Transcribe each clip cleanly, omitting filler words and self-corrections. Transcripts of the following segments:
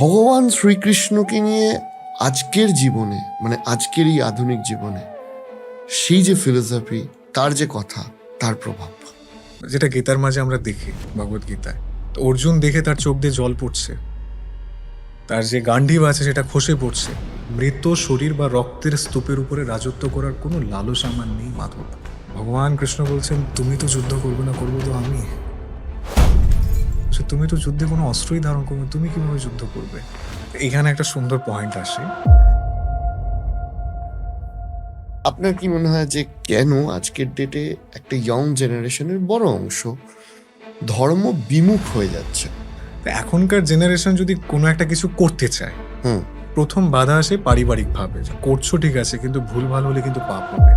ভগবান শ্রীকৃষ্ণকে নিয়ে আজকের জীবনে, মানে আজকের এই আধুনিক জীবনে, সেই যে ফিলোসফি, তার যে কথা, তার প্রভাব। যেটা গীতার মাঝে আমরা দেখি, ভগবত গীতায় তো অর্জুন দেখে তার চোখ দিয়ে জল পড়ছে, তার যে গান্ডীব আছে সেটা খসে পড়ছে। মৃত শরীর বা রক্তের স্তূপের উপরে রাজত্ব করার কোনো লালস আমার নেই মাধব। ভগবান কৃষ্ণ বলছেন, তুমি তো যুদ্ধ করবে না, করবো তো আমি। তুমি তো যুদ্ধে কোনো অস্ত্রই ধারণ করবে, তুমি কিভাবে যুদ্ধ করবে? এখানে একটা সুন্দর পয়েন্ট আসে। আপনার কি মনে হয় যে কেন আজকের ডেটে একটা ইয়ং জেনারেশনের বড় অংশ ধর্ম বিমুখ হয়ে যাচ্ছে? এখনকার জেনারেশন যদি কোনো একটা কিছু করতে চায়, হুম প্রথম বাধা আসে পারিবারিক ভাবে। করছো ঠিক আছে, কিন্তু ভুল ভাল হলে কিন্তু পাপ হবে।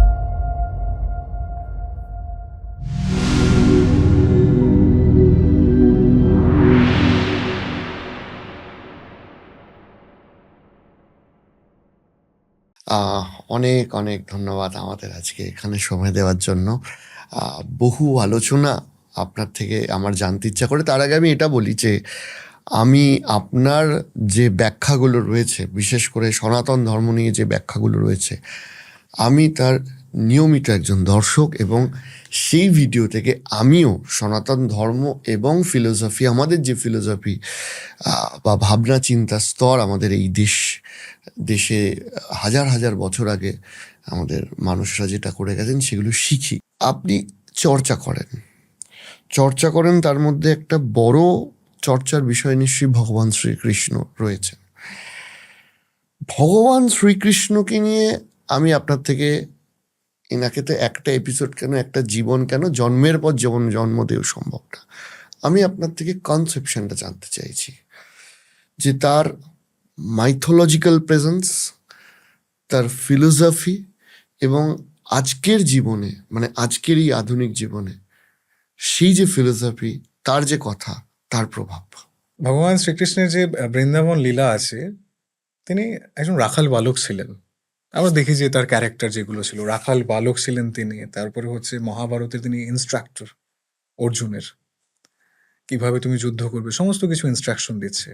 অনেক অনেক ধন্যবাদ আমাদের আজকে এখানে সময় দেওয়ার জন্য। বহু আলোচনা আপনার থেকে আমার জানতে ইচ্ছা করে। তার আগে আমি এটা বলি যে আমি আপনার যে ব্যাখ্যাগুলো রয়েছে, বিশেষ করে সনাতন ধর্ম নিয়ে যে ব্যাখ্যাগুলো রয়েছে, আমি তার নিয়মিত একজন দর্শক, এবং সেই ভিডিও থেকে আমিও সনাতন ধর্ম এবং ফিলোসফি, আমাদের যে ফিলোসফি বা ভাবনা চিন্তার স্তর আমাদের এই দেশে হাজার হাজার বছর আগে আমাদের মানুষরা যেটা করে গেছেন সেগুলো শিখি। আপনি চর্চা করেন, তার মধ্যে একটা বড় চর্চার বিষয় নিশ্চয়ই ভগবান শ্রীকৃষ্ণ রয়েছে। ভগবান শ্রীকৃষ্ণকে নিয়ে আমি আপনার থেকে, এনাকে তো একটা এপিসোড কেন, একটা জীবন কেন, জন্মের পর যেমন জন্ম দেও সম্ভব না, আমি আপনার থেকে কনসেপশনটা জানতে চাইছি যে তার মাইথোলজিক্যাল প্রেজেন্স, তার ফিলোসফি, এবং আজকের জীবনে, মানে আজকের এই আধুনিক জীবনে সেই যে ফিলোসফি, তার যে কথা, তার প্রভাব। ভগবান শ্রীকৃষ্ণের যে বৃন্দাবন লীলা আছে, তিনি একজন রাখাল বালক ছিলেন। আমরা দেখি যে তার ক্যারেক্টার যেগুলো ছিল, রাখাল বালক ছিলেন তিনি। তারপরে হচ্ছে মহাভারতের তিনি ইনস্ট্রাক্টর অর্জুনের, কিভাবে তুমি যুদ্ধ করবে সমস্ত কিছু ইনস্ট্রাকশন দিচ্ছে।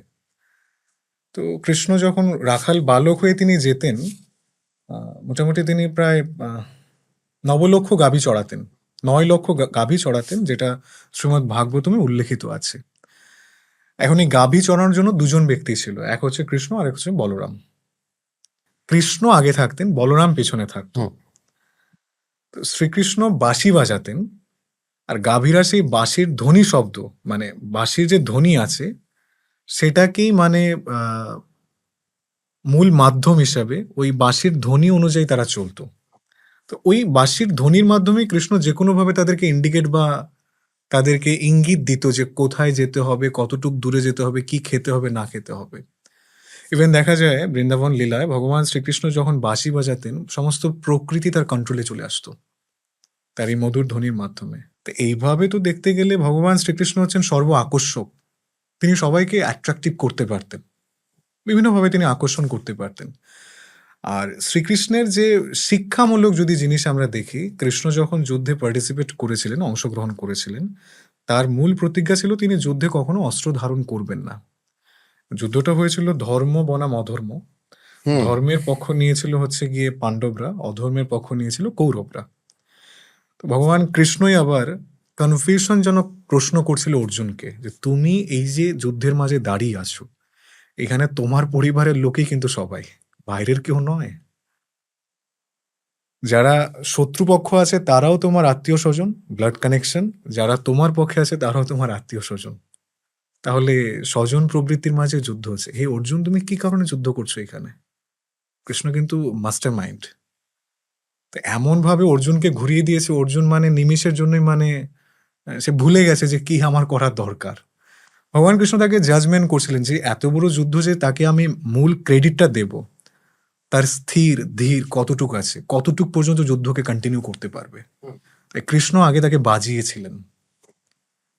তো কৃষ্ণ যখন রাখাল বালক হয়ে তিনি যেতেন, মোটামুটি তিনি প্রায় 9 লক্ষ গাভী চড়াতেন, 9 লক্ষ গাভী চড়াতেন, যেটা শ্রীমদ্ ভাগবতমে উল্লেখিত আছে। এখন এই গাভী চড়ানোর জন্য দুজন ব্যক্তি ছিল, এক হচ্ছে কৃষ্ণ আর এক হচ্ছে বলরাম। কৃষ্ণ আগে থাকতেন, বলরাম পেছনে থাকতো। হুম তো শ্রীকৃষ্ণ বাঁশি বাজাতেন, আর গাভীরা সেই বাঁশির ধ্বনি শব্দ, মানে বাঁশির যে ধ্বনি আছে সেটাকেই মানে মূল মাধ্যম হিসাবে ওই বাঁশির ধ্বনি অনুযায়ী তারা চলতো। তো ওই বাঁশির ধ্বনির মাধ্যমে কৃষ্ণ যে কোনোভাবে তাদেরকে ইন্ডিকেট বা তাদেরকে ইঙ্গিত দিত যে কোথায় যেতে হবে, কতটুক দূরে যেতে হবে, কি খেতে হবে না খেতে হবে। ইভেন দেখা যায় বৃন্দাবন লীলায় ভগবান শ্রীকৃষ্ণ যখন বাঁশি বাজাতেন, সমস্ত প্রকৃতি তার কন্ট্রোলে চলে আসতো তার এই মধুর ধ্বনির মাধ্যমে। তো এইভাবে তো দেখতে গেলে ভগবান শ্রীকৃষ্ণ হচ্ছেন সর্ব আকর্ষক। তিনি সবাইকে অ্যাট্রাকটিভ করতে পারতেন, বিভিন্নভাবে তিনি আকর্ষণ করতে পারতেন। আর শ্রীকৃষ্ণের যে শিক্ষামূলক যদি জিনিস আমরা দেখি, কৃষ্ণ যখন যুদ্ধে পার্টিসিপেট করেছিলেন, অংশগ্রহণ করেছিলেন, তার মূল প্রতিজ্ঞা ছিল তিনি যুদ্ধে কখনো অস্ত্র ধারণ করবেন না। যুদ্ধটা হয়েছিল ধর্ম বনাম অধর্ম। হুম ধর্মের পক্ষ নিয়েছিল হচ্ছে গিয়ে পাণ্ডবরা, অধর্মের পক্ষ নিয়েছিল কৌরবরা। তো ভগবান কৃষ্ণই আবার কনফিউশনজনক প্রশ্ন করছিল অর্জুনকে, যে তুমি এই যে যুদ্ধের মাঝে দাঁড়িয়ে আছো, এখানে তোমার পরিবারের লোকই কিন্তু সবাই, বাইরের কেউ নয়। যারা শত্রুপক্ষ আছে তারাও তোমার আত্মীয় স্বজন, ব্লাড কানেকশন। যারা তোমার পক্ষে আছে তারাও তোমার আত্মীয় স্বজন। তাহলে স্বজন প্রবৃত্তির মাঝে যুদ্ধ হচ্ছে। হে অর্জুন, তুমি কি কারণে যুদ্ধ করছো এখানে? কৃষ্ণ কিন্তু মাস্টার মাইন্ড। তো এমন ভাবে অর্জুনকে ঘুরিয়ে দিয়েছে, অর্জুন মানে নিমিষের জন্যই মানে সে ভুলে গেছে যে কি আমার করার দরকার। ভগবান কৃষ্ণ তাকে জাজমেন্ট করছিলেন যে এত বড় যুদ্ধ যে তাকে আমি মূল ক্রেডিটটা দেব, তার স্থির ধীর কতটুক আছে, কতটুক পর্যন্ত যুদ্ধকে কন্টিনিউ করতে পারবে। তাই কৃষ্ণ আগে তাকে বাজিয়েছিলেন,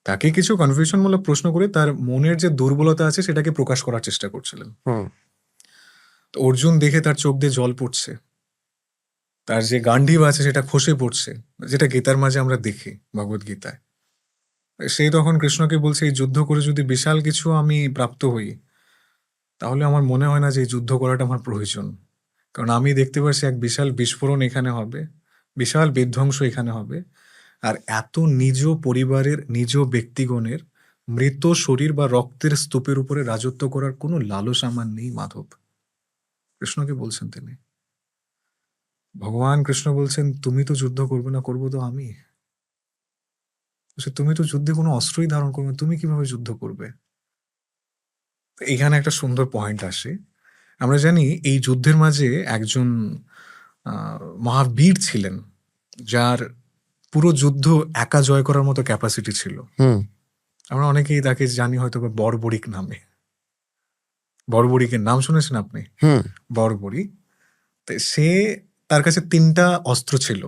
তাকে কিছু কনফিউশনমূলক প্রশ্ন করে তার মনের যে দুর্বলতা আছে সেটাকে প্রকাশ করার চেষ্টা করছিলেন। হুম তো অর্জুন দেখে তার চোখ দিয়ে জল পড়ছে, তার যে গান্ডীব আছে সেটা খসে পড়ছে, যেটা গীতার মাঝে আমরা দেখি, ভগবত গীতায়। সেই তখন কৃষ্ণকে বলছে, এই যুদ্ধ করে যদি বিশাল কিছু আমি প্রাপ্ত হই, তাহলে আমার মনে হয় না যে এই যুদ্ধ করাটা আমার প্রয়োজন। কারণ আমি দেখতে পাচ্ছি এক বিশাল বিস্ফোরণ এখানে হবে, বিশাল বিধ্বংস এখানে হবে। আর এত নিজ পরিবারের, নিজ ব্যক্তিগণের মৃত শরীর বা রক্তের স্তূপের উপরে রাজত্ব করার কোনো লালস আমার নেই মাধব। কৃষ্ণকে বলছেন তিনি। ভগবান কৃষ্ণ বলছেন, তুমি তো যুদ্ধ করবে না, করবো তো আমি। বলছে, তুমি তো যুদ্ধে কোনো অস্ত্রই ধারণ করবে না, তুমি কিভাবে যুদ্ধ করবে? তো এখানে একটা সুন্দর পয়েন্ট আসে। আমরা জানি এই যুদ্ধের মাঝে একজন মহাবীর ছিলেন, যার পুরো যুদ্ধ একা জয় করার মতো ক্যাপাসিটি ছিল। হুম আমরা অনেকেই তাকে জানি হয়তো বা বর্বরিক নামে। বর্বরিকের নাম শুনেছেন আপনি? হুম বর্বরিক। তো সে, তার কাছে ৩টা অস্ত্র ছিল,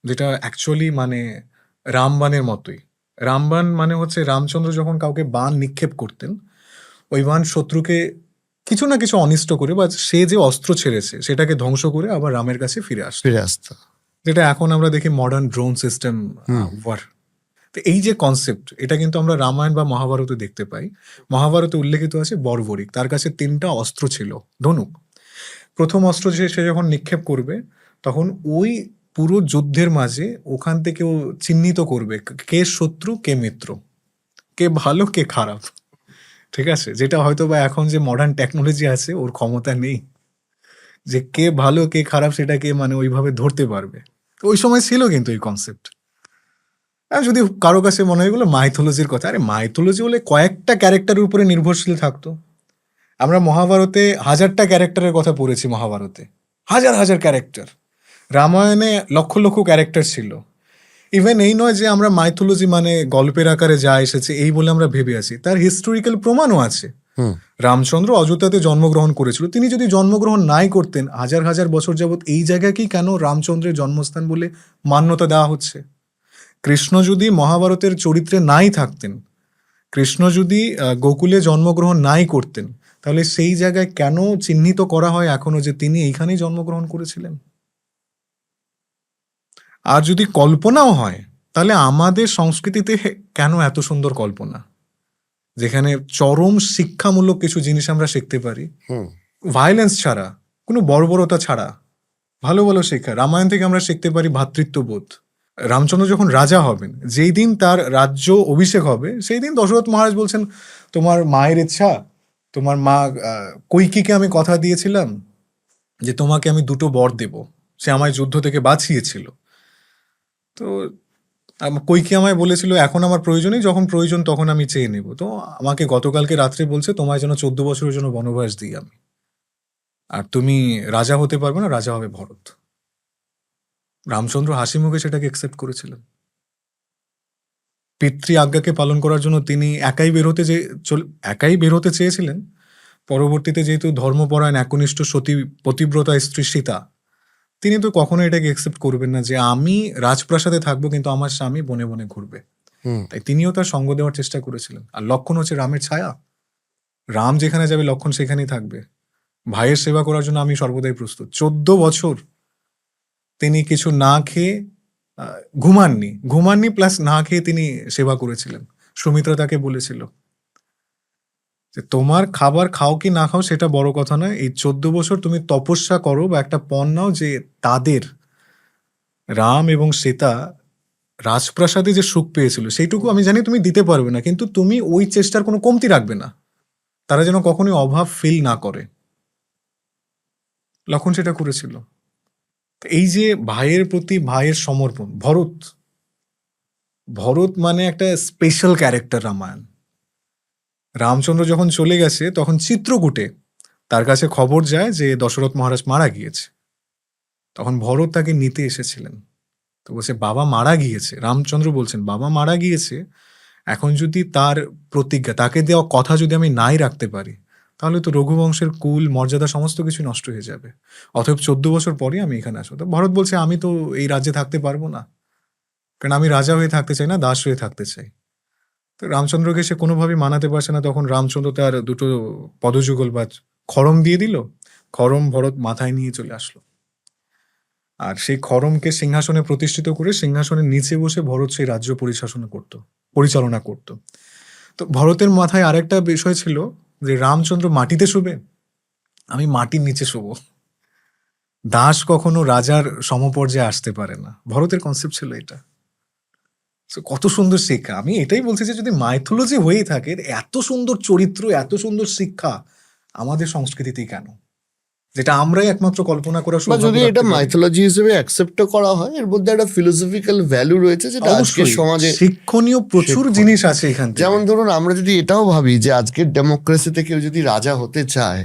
যেটা অ্যাকচুয়ালি মানে রামবাণের মতোই। রামবাণ মানে হচ্ছে রামচন্দ্র যখন কাউকে বাণ নিক্ষেপ করতেন, ওই বাণ শত্রুকে কিছু না কিছু অনিষ্ট করে বা সে যে অস্ত্র ছেড়েছে সেটাকে ধ্বংস করে আবার রামের কাছে ফিরে আসতো। ফিরে আসতো। যেটা এখন আমরা দেখি মডার্ন ড্রোন সিস্টেম ওয়ার। তো এই যে কনসেপ্ট, এটা কিন্তু আমরা রামায়ণ বা মহাভারতে দেখতে পাই। মহাভারতে উল্লেখিত আছে বর্বরিক, তার কাছে 3টা অস্ত্র ছিল, ধনুক। প্রথম অস্ত্র সে যখন নিক্ষেপ করবে, তখন ওই পুরো যুদ্ধের মাঝে ওখান থেকে ও চিহ্নিত করবে কে শত্রু কে মিত্র, কে ভালো কে খারাপ। ঠিক আছে, যেটা হয়তো বা এখন যে মডার্ন টেকনোলজি আছে ওর ক্ষমতা নেই যে কে ভালো কে খারাপ সেটাকে মানে ওইভাবে ধরতে পারবে। তো ওই সময় ছিল কিন্তু এই কনসেপ্ট। আর যদি কারো কাছে মনে হয় এগুলো মাইথোলজির কথা, আরে মাইথোলজি বলে কয়েকটা ক্যারেক্টারের উপরে নির্ভরশীল থাকতো। আমরা মহাভারতে 1000টা ক্যারেক্টারের কথা পড়েছি, মহাভারতে হাজার হাজার ক্যারেক্টার। রামায়ণে লক্ষ লক্ষ ক্যারেক্টার ছিল। ইভেন এই নয় যে আমরা মাইথোলজি মানে গল্পের আকারে যা এসেছে এই বলে আমরা ভেবে আছি, তার হিস্টোরিক্যাল প্রমাণও আছে। হুম রামচন্দ্র অযোধ্যাতে জন্মগ্রহণ করেছিল, তিনি যদি জন্মগ্রহণ নাই করতেন, হাজার হাজার বছর যাবৎ এই জায়গাকেই কেন রামচন্দ্রের জন্মস্থান বলে মান্যতা দেওয়া হচ্ছে? কৃষ্ণ যদি মহাভারতের চরিত্রে নাই থাকতেন, কৃষ্ণ যদি গোকুলে জন্মগ্রহণ নাই করতেন, তাহলে সেই জায়গায় কেন চিহ্নিত করা হয় এখনো যে তিনি এইখানেই জন্মগ্রহণ করেছিলেন? আর যদি কল্পনাও হয়, তাহলে আমাদের সংস্কৃতিতে কেন এত সুন্দর কল্পনা, যেখানে চরম শিক্ষামূলক কিছু জিনিস আমরা শিখতে পারি, হুম ভায়োলেন্স ছাড়া, কোনো বর্বরতা ছাড়া। ভালো ভালো শিক্ষা রামায়ণ থেকে আমরা শিখতে পারি, ভ্রাতৃত্ববোধ। রামচন্দ্র যখন রাজা হবেন, যেই দিন তার রাজ্য অভিষেক হবে, সেই দিন দশরথ মহারাজ বলছেন, তোমার মায়ের ইচ্ছা, তোমার মা কৈকেয়ীকে আমি কথা দিয়েছিলাম যে তোমাকে আমি 2টো বর দেব, সে আমায় যুদ্ধ থেকে বাঁচিয়েছিল। তো কৈকেয়ী আমায় বলেছিল এখন আমার প্রয়োজনই, যখন প্রয়োজন তখন আমি চেয়ে নেব। তো আমাকে গতকালকে রাত্রে বলছে তোমায় যেন 14 বছরের জন্য বনবাস দিই আমি, আর তুমি রাজা হতে পারবে না, রাজা হবে ভরত। রামচন্দ্র হাসি মুখে সেটাকে একসেপ্ট করেছিলেন। পিতৃ আজ্ঞাকে পালন করার জন্য তিনি একাই বের হতে চেয়েছিলেন। পরবর্তীতে যেহেতু ধর্মপরায়ণ একনিষ্ঠ সতী পতিব্রতা স্ত্রী সীতা, তিনি তো কখনো এটাকে একসেপ্ট করবেন না যে আমি রাজপ্রাসাদে থাকবো কিন্তু আমার স্বামী বনে বনে ঘুরবে। হুম তাই তিনিও তার সঙ্গ দেওয়ার চেষ্টা করেছিলেন। আর লক্ষণ হচ্ছে রামের ছায়া। রাম যেখানে যাবে লক্ষণ সেখানেই থাকবে। ভাইয়ের সেবা করার জন্য আমি সর্বদাই প্রস্তুত। 14 বছর তিনি কিছু না খেয়ে ঘুমাননি প্লাস না খেয়ে তিনি সেবা করেছিলেন। সুমিত্রা তাকে বলেছিল যে তোমার খাবার খাও কি না খাও সেটা বড় কথা নয়, এই 14 বছর তুমি তপস্যা করো বা একটা পণ নাও যে তাদের, রাম এবং সীতা রাজপ্রাসাদে যে সুখ পেয়েছিল সেইটুকু আমি জানি তুমি দিতে পারবে না, কিন্তু তুমি ওই চেষ্টার কোনো কমতি রাখবে না, তারা যেন কখনোই অভাব ফিল না করে। লক্ষণ সেটা করেছিল। তো এই যে ভাইয়ের প্রতি ভাইয়ের সমর্পণ, ভরত মানে একটা স্পেশাল ক্যারেক্টার রামায়ণ। রামচন্দ্র যখন চলে গেছে তখন চিত্রকূটে তার কাছে খবর যায় যে দশরথ মহারাজ মারা গিয়েছে। তখন ভরত তাকে নিতে এসেছিলেন। তো বলছে বাবা মারা গিয়েছে, রামচন্দ্র বলছেন বাবা মারা গিয়েছে, এখন যদি তার প্রতিজ্ঞা, তাকে দেওয়া কথা যদি আমি নাই রাখতে পারি, তাহলে তো রঘুবংশের কুল মর্যাদা সমস্ত কিছু নষ্ট হয়ে যাবে। অতএব 14 বছর পরে আমি এখানে আসবো। তো ভরত বলছে আমি তো এই রাজ্যে থাকতে পারবো না, কারণ আমি রাজা হয়ে থাকতে চাই না, দাস হয়ে থাকতে চাই। তো রামচন্দ্রকে সে কোনোভাবেই মানাতে পারছে না। তখন রামচন্দ্র তার 2টো পদযুগল বা খড়ম দিয়ে দিল। খড়ম ভরত মাথায় নিয়ে চলে আসলো। আর সেই খড়মকে সিংহাসনে প্রতিষ্ঠিত করে সিংহাসনের নিচে বসে ভরত সেই রাজ্য পরিচালনা করত। তো ভরতের মাথায় আরেকটা বিষয় ছিল যে রামচন্দ্র মাটিতে শোবে, আমি মাটির নিচে শোবো। দাস কখনো রাজার সমপর্যায়ে আসতে পারে না। ভরতের কনসেপ্ট ছিল এটা। So, কত সুন্দর শিক্ষা। আমি এটাই বলছি যে যদি মাইথোলজি হয়েই থাকে, এত সুন্দর চরিত্র, এত সুন্দর শিক্ষা আমাদের সংস্কৃতিতেই কেন? যেটা আমরাই একমাত্র কল্পনা করার বা সৌভাগ্য যদি এটা রাখতে পারি। মাইথোলজি হিসেবে অ্যাকসেপ্টও করা হয়, এর মধ্যে একটা ফিলোসফিক্যাল ভ্যালু রয়েছে যেটা আজকের অবশ্যই সমাজে শিক্ষণীয় প্রচুর শিক্ষণ। জিনিস আছে এখান থেকে। যেমন ধরুন আমরা যদি এটাও ভাবি যে আজকের ডেমোক্রেসিতে কেউ যদি রাজা হতে চায়,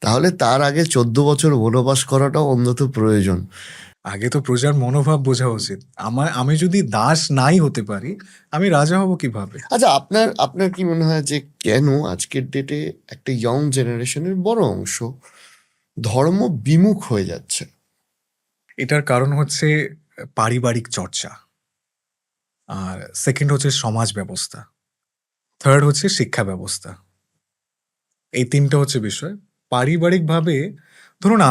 তাহলে তার আগে 14 বছর বনবাস করাটাও অন্তত প্রয়োজন। আগে তো প্রজার মনোভাব বোঝা উচিত। আমি যদি দাস নাই হতে পারি, আমি রাজা হব কিভাবে? আচ্ছা, আপনার আপনার কি মনে হয় যে কেন আজকের ডেটে একটা ইয়ং জেনারেশনের বড় অংশ ধর্ম বিমুখ হয়ে যাচ্ছে? এটার কারণ হচ্ছে পারিবারিক চর্চা, আর সেকেন্ড হচ্ছে সমাজ ব্যবস্থা, থার্ড হচ্ছে শিক্ষা ব্যবস্থা। এই তিনটা হচ্ছে বিষয়। পারিবারিকভাবে ধরুন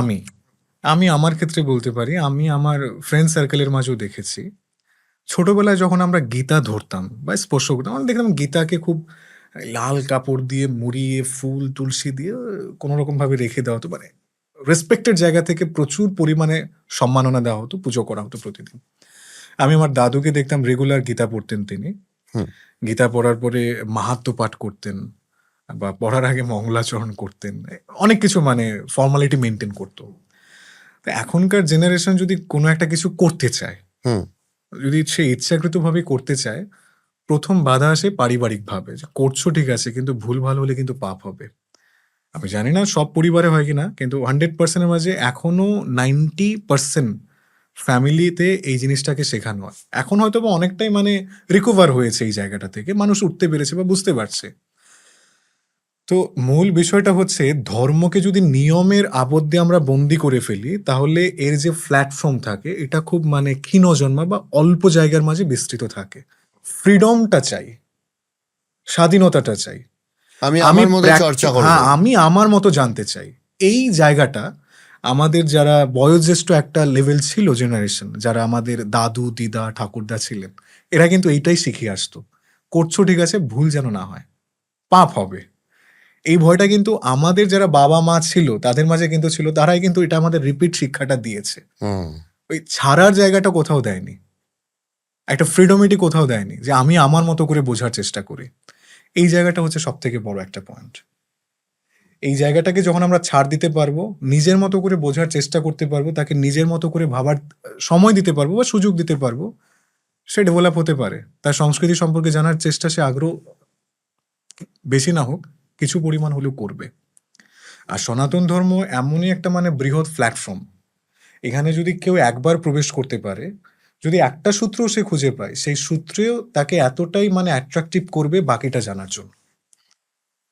আমি আমার ক্ষেত্রে বলতে পারি, আমি আমার ফ্রেন্ড সার্কেলের মাঝেও দেখেছি, ছোটবেলায় যখন আমরা গীতা ধরতাম বা স্পর্শ করতাম, আমরা দেখতাম গীতাকে খুব লাল কাপড় দিয়ে মুড়িয়ে ফুল তুলসী দিয়ে কোনো রকম ভাবে রেখে দেওয়া হতো, মানে রেসপেক্টেড জায়গা থেকে প্রচুর পরিমাণে সম্মাননা দেওয়া হতো, পুজো করা হতো প্রতিদিন। আমি আমার দাদুকে দেখতাম রেগুলার গীতা পড়তেন তিনি। হুম। গীতা পড়ার পরে মাহাত্ম্য পাঠ করতেন বা পড়ার আগে মঙ্গলাচরণ করতেন, অনেক কিছু মানে ফর্মালিটি মেনটেন করতো। তো এখনকার জেনারেশন যদি কোনো একটা কিছু করতে চায়, হুম। যদি সে ইচ্ছাকৃতভাবে করতে চায়, প্রথম বাধা আসে পারিবারিকভাবে, যে করছো ঠিক আছে কিন্তু ভুল ভাল হলে কিন্তু পাপ হবে। আমি জানি না সব পরিবারে হয় কিনা, কিন্তু 100%-এর মাঝে এখনো 90% ফ্যামিলিতে এই জিনিসটাকে শেখানো হয়। এখন হয়তো বা অনেকটাই মানে রিকভার হয়েছে এই জায়গাটা থেকে, মানুষ উঠতে পেরেছে বা বুঝতে পারছে। তো মূল বিষয়টা হচ্ছে ধর্মকে যদি নিয়মের আবদ্ধে আমরা বন্দি করে ফেলি, তাহলে এর যে প্ল্যাটফর্ম থাকে এটা খুব মানে ক্ষীণ জন্মা বা অল্প জায়গার মাঝে বিস্তৃত থাকে। ফ্রিডমটা চাই, স্বাধীনতাটা চাই। আমি আমি আমার মতো চর্চা করব। হ্যাঁ, আমি আমার মতো জানতে চাই। এই জায়গাটা আমাদের যারা বয়োজ্যেষ্ঠ একটা লেভেল ছিল জেনারেশন, যারা আমাদের দাদু দিদা ঠাকুরদা ছিলেন, এরা কিন্তু এইটাই শিখিয়ে আসতো, করছো ঠিক আছে, ভুল যেন না হয়, পাপ হবে। এই ভয়টা কিন্তু আমাদের যারা বাবা মা ছিল তাদের মাঝে কিন্তু ছিল, তারাই কিন্তু এটা আমাদের রিপিট শিক্ষাটা দিয়েছে। হুম। ওই ছাড়ার জায়গাটা কোথাও দেয়নি, একটা ফ্রিডমিটি কোথাও দেয়নি, যে আমি আমার মতো করে বোঝার চেষ্টা করি। এই জায়গাটা হচ্ছে সব থেকে বড় একটা পয়েন্ট। এই জায়গাটাকে যখন আমরা ছাড় দিতে পারবো, নিজের মতো করে বোঝার চেষ্টা করতে পারবো, তাকে নিজের মতো করে ভাবার সময় দিতে পারবো বা সুযোগ দিতে পারবো, সে ডেভেলপ হতে পারে। তার সংস্কৃতি সম্পর্কে জানার চেষ্টা, সে আগ্রহ বেশি না হোক কিছু পরিমাণ হলেও করবে। আর সনাতন ধর্ম এমনই একটা মানে বৃহৎ প্ল্যাটফর্ম, এখানে যদি কেউ একবার প্রবেশ করতে পারে, যদি একটা সূত্র সে খুঁজে পায়, সেই সূত্রেও তাকে এতটাই মানে অ্যাট্রাকটিভ করবে বাকিটা জানার জন্য।